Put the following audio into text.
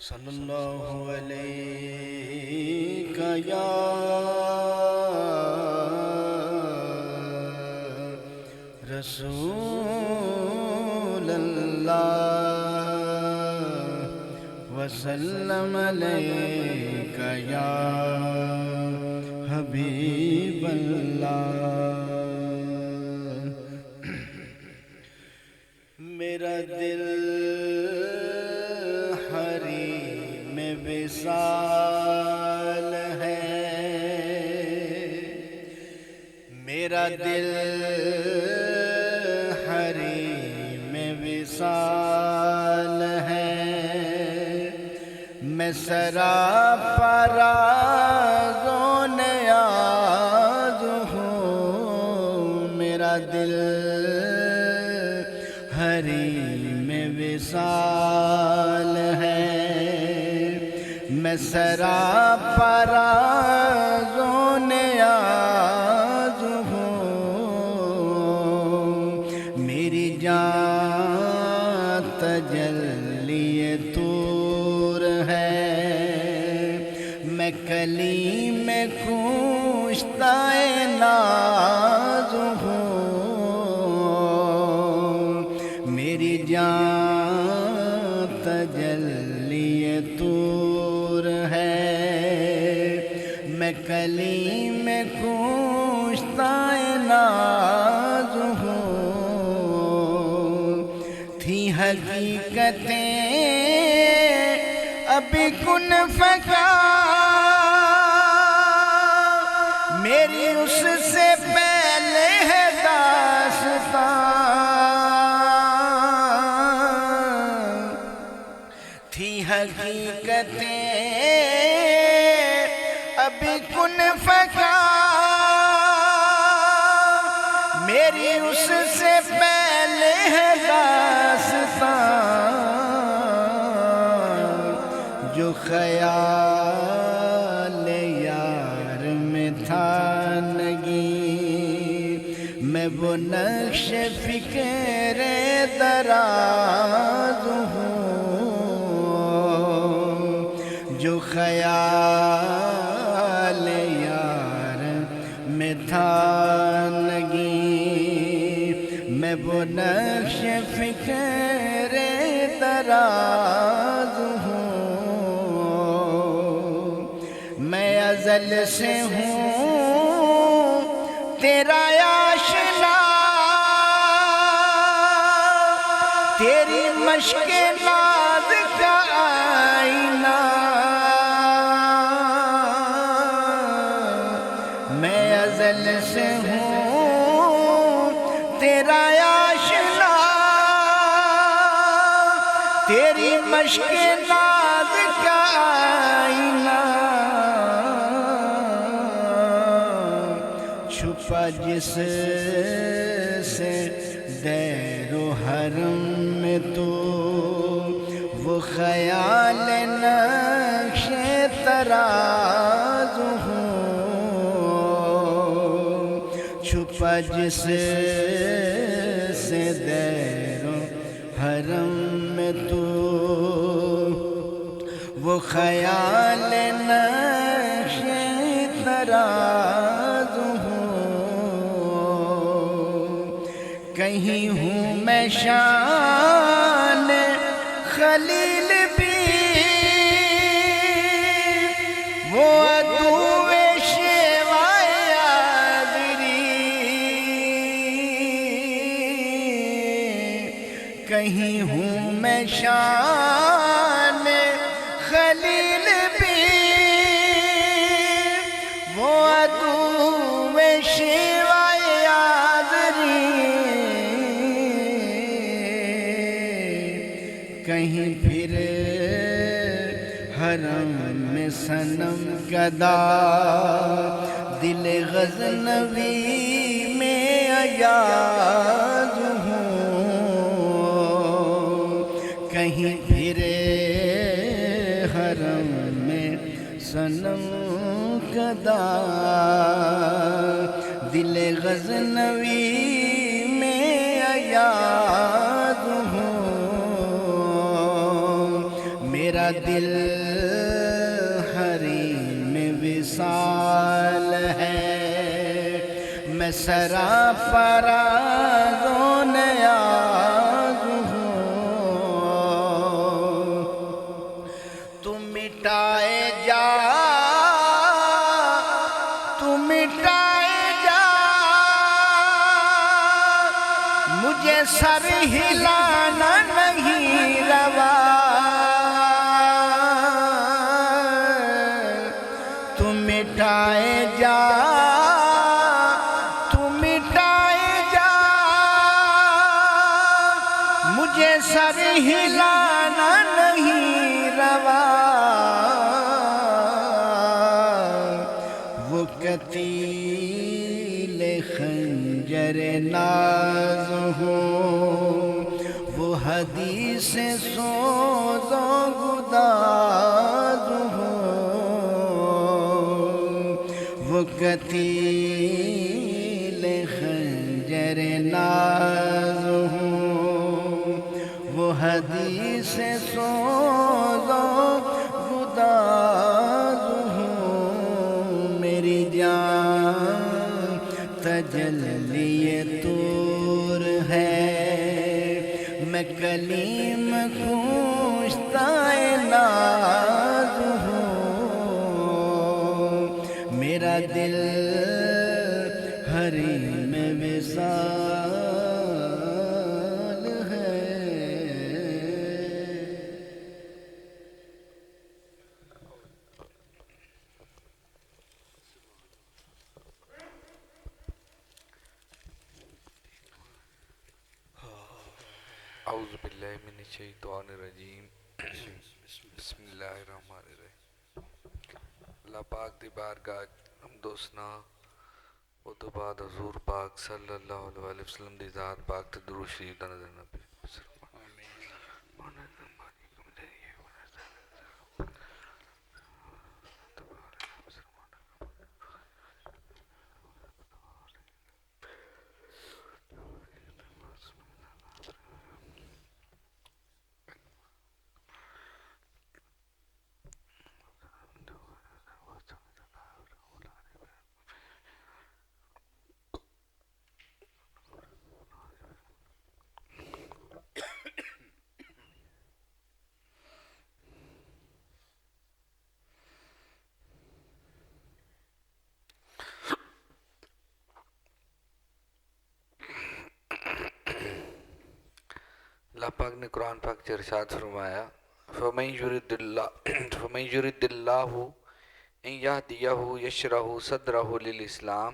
صلی اللہ علیہ یا رسول اللہ وسلم علیک یا حبیب اللہ۔ میرا دل حریم وصال ہے، میرا دل حریم وصال ہے، میں سراپا راز و نیاز ہوں، میرا دل حریم وصال ہے، میں سراپا راز و نیاز ہوں، میری جان تجلی طور ہے، میں کلیم کشتہ ناز ہوں، میری جان تجلی طور ہے، میں کلیم کشتہ ناز ہوں، تھی حقیقتیں ابھی کن فکا، میری اس سے پہلے ہے داستان، تھی حقیقتیں ابھی کن فکا، میری اس سے پہلے ہے داستان، جو خیال یار میں تھا نگیں، میں وہ نقش فکر دراز ہوں، جو خیال یار میں تھا نگیں، میں وہ نقش فکر دراز ہوں، میں ازل سے ہوں تیرا آشنا، تیری مشق ناز کا آئینہ، میں ازل سے ہوں تیرا آشنا، تیری مشق ناز کا آئینہ، چھپا جس سے دیر و حرم میں تو، وہ خیال نقش طراز ہوں، چھپا جس سے دیر و حرم میں تو، وہ خیال نقش طراز ہوں، کہیں ہوں میں شان خلیل بھی، وہ عدو شیوائے آدری، کہیں ہوں میں شان خلیل بھی، وہ عدو شیوائے آدری، کہیں پھر حرم میں صنم گدا، دل غزنوی میں ایاز ہوں، کہیں پھر حرم میں صنم گدا، دل غزنوی میں ایاز ہوں، میرا دل حریم وصال ہے، میں سراپراز و نیاز ہوں، تو مٹائے جا، تو مٹائے جا، مجھے سر ہلانا نہیں روا، تو مٹائے جا، تو مٹائے جا، مجھے سر ہلانا نہیں روا، وہ قتیل خنجر ناز ہوں، وہ حدیث سوز و گداز ہوں، وہ قتیل خنجر ناز ہوں، وہ حدیث سوز و گداز ہوں، میری جان تجلی طور ہے، میں کلیم کشتہ ناز ہوں، میرا دل حریم وصال ہے۔ اعوذ باللہ من الشیطان الرجیم، بسم اللہ الرحمن الرحیم۔ اللہ پاک دی بارگاہ حمد و ثنا، او تو بعد حضور پاک صلی اللہ علیہ وسلم دی ذات پاک تے درود شریف دا نظر نبی اللہ پاک نے قرآن پاک سے ارشاد فرمایا، فَمَن يُرِدِ اللَّهُ أَن يَهْدِيَهُ يَشْرَحْ صَدْرَهُ لِلْإِسْلَامِ،